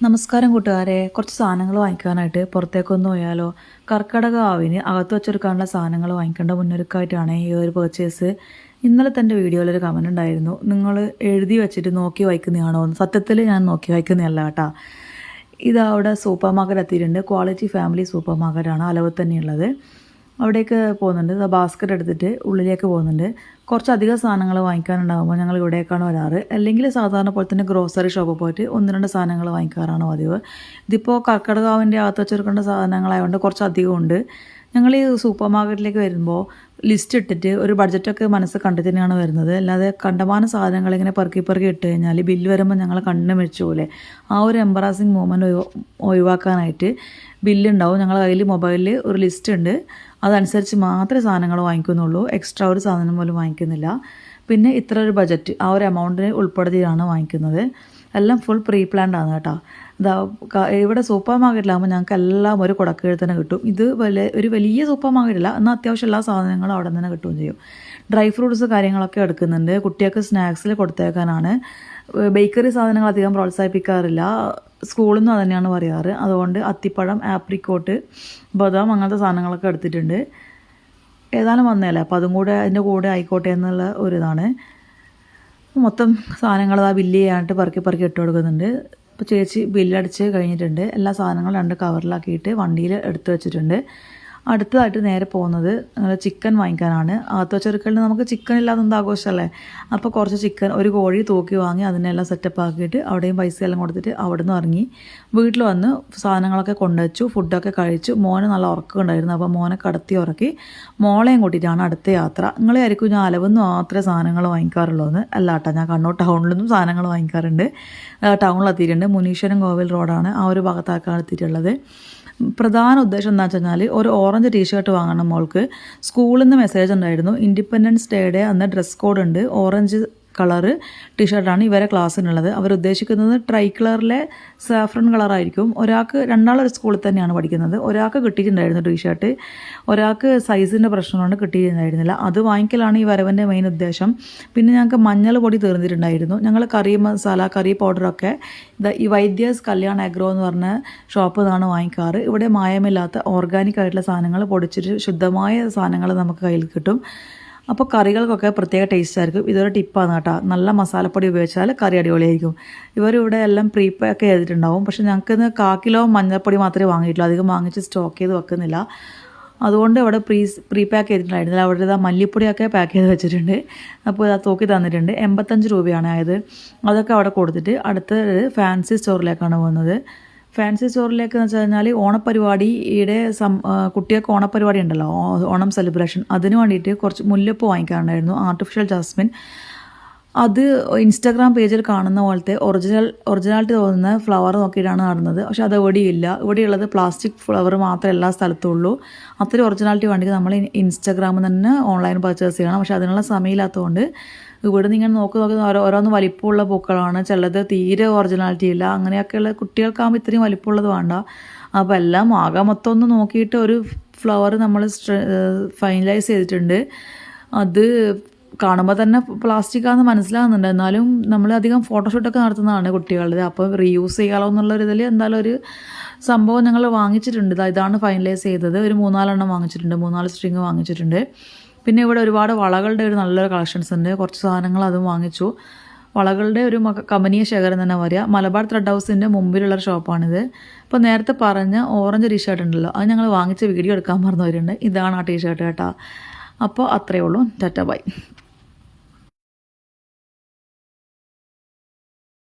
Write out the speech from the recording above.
നമസ്കാരം കൂട്ടുകാരെ, കുറച്ച് സാധനങ്ങൾ വാങ്ങിക്കാനായിട്ട് പുറത്തേക്കൊന്ന് പോയാലോ? കർക്കിടക ആവിന് അകത്ത് വെച്ചെടുക്കാനുള്ള സാധനങ്ങൾ വാങ്ങിക്കേണ്ട മുന്നൊരുക്കമായിട്ടാണ് ഈ ഒരു പർച്ചേസ്. ഇന്നലെ തൻ്റെ വീഡിയോയിലൊരു കമൻറ്റ് ഉണ്ടായിരുന്നു, നിങ്ങൾ എഴുതി വെച്ചിട്ട് നോക്കി വായിക്കുന്നതാണോ എന്ന്. സത്യത്തിൽ ഞാൻ നോക്കി വായിക്കുന്നതല്ല കേട്ടോ. ഇതവിടെ സൂപ്പർ മാർക്കറ്റ് എത്തിയിട്ടുണ്ട്. ക്വാളിറ്റി ഫാമിലി സൂപ്പർ മാർക്കറ്റാണ് അലവ് തന്നെയുള്ളത്. അവിടേക്ക് പോകുന്നുണ്ട്. ബാസ്ക്കറ്റ് എടുത്തിട്ട് ഉള്ളിലേക്ക് പോകുന്നുണ്ട്. കുറച്ചധികം സാധനങ്ങൾ വാങ്ങിക്കാനുണ്ടാകുമ്പോൾ ഞങ്ങൾ ഇവിടേക്കാണ് വരാറ്. അല്ലെങ്കിൽ സാധാരണ പോലെ തന്നെ ഗ്രോസറി ഷോപ്പിൽ പോയിട്ട് 1-2 സാധനങ്ങൾ വാങ്ങിക്കാറാണ് പതിവ്. ഇതിപ്പോൾ കർക്കിടകാവിൻ്റെ അകത്ത് വെച്ചെടുക്കേണ്ട സാധനങ്ങളായതുകൊണ്ട് കുറച്ചധികം ഉണ്ട്. ഞങ്ങൾ ഈ സൂപ്പർ മാർക്കറ്റിലേക്ക് വരുമ്പോൾ ലിസ്റ്റ് ഇട്ടിട്ട് ഒരു ബഡ്ജറ്റൊക്കെ മനസ്സ് കണ്ടിട്ട് തന്നെയാണ് വരുന്നത്. അല്ലാതെ കണ്ടമാന സാധനങ്ങൾ ഇങ്ങനെ പെറുക്കി ഇട്ട് കഴിഞ്ഞാൽ ബില്ല് വരുമ്പോൾ ഞങ്ങൾ കണ്ണിന് മെച്ചു പോലെ ആ ഒരു എംബറാസിങ് മൂമെൻറ്റ് ഒഴിവാക്കാനായിട്ട് ബില്ലുണ്ടാവും. ഞങ്ങളുടെ കയ്യിൽ മൊബൈലിൽ ഒരു ലിസ്റ്റ് ഉണ്ട്. അതനുസരിച്ച് മാത്രമേ സാധനങ്ങൾ വാങ്ങിക്കുന്നുള്ളൂ. എക്സ്ട്രാ ഒരു സാധനം പോലും വാങ്ങിക്കുന്നില്ല. പിന്നെ ഇത്ര ഒരു ബജറ്റ് ആ ഒരു എമൗണ്ടിന് ഉൾപ്പെടുത്തിയാണ് വാങ്ങിക്കുന്നത്. എല്ലാം ഫുൾ പ്രീ പ്ലാൻഡ് ആണ് കേട്ടോ. ഇവിടെ സൂപ്പർ മാർക്കറ്റിലാകുമ്പോൾ ഞങ്ങൾക്ക് എല്ലാം ഒരു കുടക്കീഴിൽ തന്നെ കിട്ടും. ഇത് ഒരു വലിയ സൂപ്പർ മാർക്കറ്റില്ല, എന്നാൽ അത്യാവശ്യം എല്ലാ സാധനങ്ങളും അവിടെ തന്നെ കിട്ടുകയും ചെയ്യും. ഡ്രൈ ഫ്രൂട്ട്സ് കാര്യങ്ങളൊക്കെ എടുക്കുന്നുണ്ട്. കുട്ടികൾക്ക് സ്നാക്സിൽ കൊടുത്തേക്കാനാണ്. ബേക്കറി സാധനങ്ങൾ അധികം പ്രോത്സാഹിപ്പിക്കാറില്ല. സ്കൂളിൽ നിന്ന് തന്നെയാണ് പറയാറ്. അതുകൊണ്ട് അത്തിപ്പഴം, ആപ്രിക്കോട്ട്, ബദാം അങ്ങനത്തെ സാധനങ്ങളൊക്കെ എടുത്തിട്ടുണ്ട്. ഏതായാലും വന്നതല്ലേ, അപ്പോൾ അതും കൂടെ അതിൻ്റെ കൂടെ ആയിക്കോട്ടെ എന്നുള്ള ഒരിതാണ്. മൊത്തം സാധനങ്ങൾ ആ ബില്ല് ചെയ്യാനായിട്ട് പെറുക്കി ഇട്ട് കൊടുക്കുന്നുണ്ട്. ഇപ്പോൾ ചേച്ചി ബില്ലടിച്ച് കഴിഞ്ഞിട്ടുണ്ട്. എല്ലാ സാധനങ്ങളും 2 കവറിലാക്കിയിട്ട് വണ്ടിയിൽ എടുത്ത് വെച്ചിട്ടുണ്ട്. അടുത്തതായിട്ട് നേരെ പോകുന്നത് ചിക്കൻ വാങ്ങിക്കാനാണ്. അകത്ത് വെച്ചെടുക്കലിന് നമുക്ക് ചിക്കൻ ഇല്ലാതെന്ത് ആഘോഷമല്ലേ. അപ്പോൾ കുറച്ച് ചിക്കൻ, ഒരു കോഴി തൂക്കി വാങ്ങി അതിനെല്ലാം സെറ്റപ്പ് ആക്കിയിട്ട് അവിടെയും പൈസ എല്ലാം കൊടുത്തിട്ട് അവിടെ നിന്ന് ഇറങ്ങി വീട്ടിൽ വന്ന് സാധനങ്ങളൊക്കെ കൊണ്ടുവച്ചു. ഫുഡൊക്കെ കഴിച്ചു. മോന് നല്ല ഉറക്കമുണ്ടായിരുന്നു. അപ്പോൾ മോനെ കടത്തി ഉറക്കി മോളെയും കൂട്ടിയിട്ടാണ് അടുത്ത യാത്ര. നിങ്ങളായിരിക്കും ഞാൻ അലവെന്ന് മാത്രമേ സാധനങ്ങൾ വാങ്ങിക്കാറുള്ളൂ എന്ന്. അല്ല കേട്ടോ, ഞാൻ കണ്ണൂർ ടൗണിലൊന്നും സാധനങ്ങൾ വാങ്ങിക്കാറുണ്ട്. ടൗണിലെത്തിയിട്ടുണ്ട്. മുനീശ്വരൻ കോവിൽ റോഡാണ് ആ ഒരു ഭാഗത്താക്കാണ് എത്തിയിട്ടുള്ളത്. പ്രധാന ഉദ്ദേശം എന്താ വെച്ച് കഴിഞ്ഞാൽ ഒരു ഓറഞ്ച് ടീഷർട്ട് വാങ്ങണം മോൾക്ക്. സ്കൂളിൽ നിന്ന് മെസ്സേജ് ഉണ്ടായിരുന്നു, ഇൻഡിപെൻഡൻസ് ഡേയുടെ അന്ന് ഡ്രസ് കോഡ് ഉണ്ട്. ഓറഞ്ച് കളറ് ടീഷർട്ടാണ് ഇവരെ ക്ലാസ്സിനുള്ളത്. അവരുദ്ദേശിക്കുന്നത് ട്രൈ കളറിലെ സാഫ്രൺ കളറായിരിക്കും. ഒരാൾക്ക്, രണ്ടാളൊരു സ്കൂളിൽ തന്നെയാണ് പഠിക്കുന്നത്. ഒരാൾക്ക് കിട്ടിയിട്ടുണ്ടായിരുന്നു ടീഷർട്ട്, ഒരാൾക്ക് സൈസിൻ്റെ പ്രശ്നം കൊണ്ട് കിട്ടിയിട്ടുണ്ടായിരുന്നില്ല. അത് വാങ്ങിക്കലാണ് ഈ വരവിൻ്റെ മെയിൻ ഉദ്ദേശം. പിന്നെ ഞങ്ങൾക്ക് മഞ്ഞൾ പൊടി തീർന്നിട്ടുണ്ടായിരുന്നു. ഞങ്ങൾ കറി മസാല, കറി പൗഡറൊക്കെ ഈ വൈദ്യസ് കല്യാൺ അഗ്രോ എന്ന് പറഞ്ഞ ഷോപ്പിൽ നിന്നാണ് വാങ്ങിക്കാറ്. ഇവിടെ മായമില്ലാത്ത ഓർഗാനിക് ആയിട്ടുള്ള സാധനങ്ങൾ പൊടിച്ചിട്ട് ശുദ്ധമായ സാധനങ്ങൾ നമുക്ക് കയ്യിൽ കിട്ടും. അപ്പോൾ കറികൾക്കൊക്കെ പ്രത്യേക ടേസ്റ്റ് ആയിരിക്കും. ഇതൊരു ടിപ്പാണ് കേട്ടോ. നല്ല മസാലപ്പൊടി ഉപയോഗിച്ചാൽ കറി അടിപൊളിയായിരിക്കും. ഇവരിവിടെ എല്ലാം പ്രീ പാക്ക് ചെയ്തിട്ടുണ്ടാവും. പക്ഷേ ഞങ്ങൾക്ക് 1/4 കിലോ മഞ്ഞൾപ്പൊടി മാത്രമേ വാങ്ങിയിട്ടുള്ളൂ. അധികം വാങ്ങിച്ച് സ്റ്റോക്ക് ചെയ്ത് വെക്കുന്നില്ല. അതുകൊണ്ട് ഇവിടെ പ്രീ പാക്ക് ചെയ്തിട്ടുണ്ടായിരുന്നില്ല. അവിടെ മല്ലിപ്പൊടിയൊക്കെ പാക്ക് ചെയ്ത് വെച്ചിട്ടുണ്ട്. അപ്പോൾ ഇതാ തൂക്കി തന്നിട്ടുണ്ട്. 85 രൂപയാണ് ആയത്. അതൊക്കെ അവിടെ കൊടുത്തിട്ട് അടുത്ത ഫാൻസി സ്റ്റോറിലേക്കാണ് പോകുന്നത്. ഫാൻസി സ്റ്റോറിലേക്ക് എന്ന് വെച്ച് കഴിഞ്ഞാൽ ഓണപ്പരിപാടിയുടെ കുട്ടികൾക്ക് ഓണപ്പരിപാടി ഉണ്ടല്ലോ, ഓണം സെലിബ്രേഷൻ, അതിന് വേണ്ടിയിട്ട് കുറച്ച് മുല്ലപ്പൂ വാങ്ങിക്കാനുണ്ടായിരുന്നു. Artificial jasmine. അത് ഇൻസ്റ്റാഗ്രാം പേജിൽ കാണുന്ന പോലത്തെ ഒറിജിനാലിറ്റി തോന്നുന്ന ഫ്ലവർ നോക്കിയിട്ടാണ് നടന്നത്. പക്ഷെ അത് ഇവിടെയില്ല. ഇവിടെയുള്ളത് പ്ലാസ്റ്റിക് ഫ്ലവർ മാത്രമേ എല്ലാ സ്ഥലത്തും ഉള്ളൂ. അത്രയും ഒറിജിനാലിറ്റി വേണ്ടിയിട്ട് നമ്മൾ ഇൻസ്റ്റാഗ്രാമിൽ തന്നെ ഓൺലൈൻ പർച്ചേസ് ചെയ്യണം. പക്ഷെ അതിനുള്ള സമയമില്ലാത്തതുകൊണ്ട് ഇവിടെ നിങ്ങൾ നോക്കി ഓരോന്ന് വലിപ്പമുള്ള പൂക്കളാണ്. ചിലത് തീരെ ഒറിജിനാലിറ്റി ഇല്ല. അങ്ങനെയൊക്കെയുള്ള കുട്ടികൾക്കാകുമ്പോൾ ഇത്രയും വലിപ്പമുള്ളത് വേണ്ട. അപ്പോൾ എല്ലാം ആകെ മൊത്തം ഒന്ന് നോക്കിയിട്ട് ഒരു ഫ്ലവർ നമ്മൾ ഫൈനലൈസ് ചെയ്തിട്ടുണ്ട്. അത് കാണുമ്പോൾ തന്നെ പ്ലാസ്റ്റിക്കാണെന്ന് മനസ്സിലാകുന്നുണ്ട്. എന്നാലും നമ്മളധികം ഫോട്ടോഷൂട്ടൊക്കെ നടത്തുന്നതാണ് കുട്ടികളുടെ. അപ്പോൾ റീയൂസ് ചെയ്യാമല്ലോ എന്നുള്ളൊരിതിൽ എന്തായാലും ഒരു സംഭവം ഞങ്ങൾ വാങ്ങിച്ചിട്ടുണ്ട്. ഇതാണ് ഫൈനലൈസ് ചെയ്തത്. ഒരു 3-4 എണ്ണം വാങ്ങിച്ചിട്ടുണ്ട്. 3-4 സ്ട്രിങ് വാങ്ങിച്ചിട്ടുണ്ട്. പിന്നെ ഇവിടെ ഒരുപാട് വളകളുടെ ഒരു നല്ലൊരു കളക്ഷൻസ് ഉണ്ട്. കുറച്ച് സാധനങ്ങൾ അതും വാങ്ങിച്ചു. വളകളുടെ ഒരു കമ്പനിയ ശേഖരം തന്നെ പറയുക. മലബാർ ത്രെഡ് ഹൗസിൻ്റെ മുമ്പിലുള്ളൊരു ഷോപ്പാണിത്. ഇപ്പോൾ നേരത്തെ പറഞ്ഞ ഓറഞ്ച് ടീഷർട്ട് ഉണ്ടല്ലോ, അത് ഞങ്ങൾ വാങ്ങിച്ച വീഡിയോ എടുക്കാൻ മറന്നവരുണ്ട്. ഇതാണ് ആ ടീഷർട്ട് കേട്ടോ. അപ്പോൾ അത്രയേ ഉള്ളൂ. ടാറ്റ ബൈ.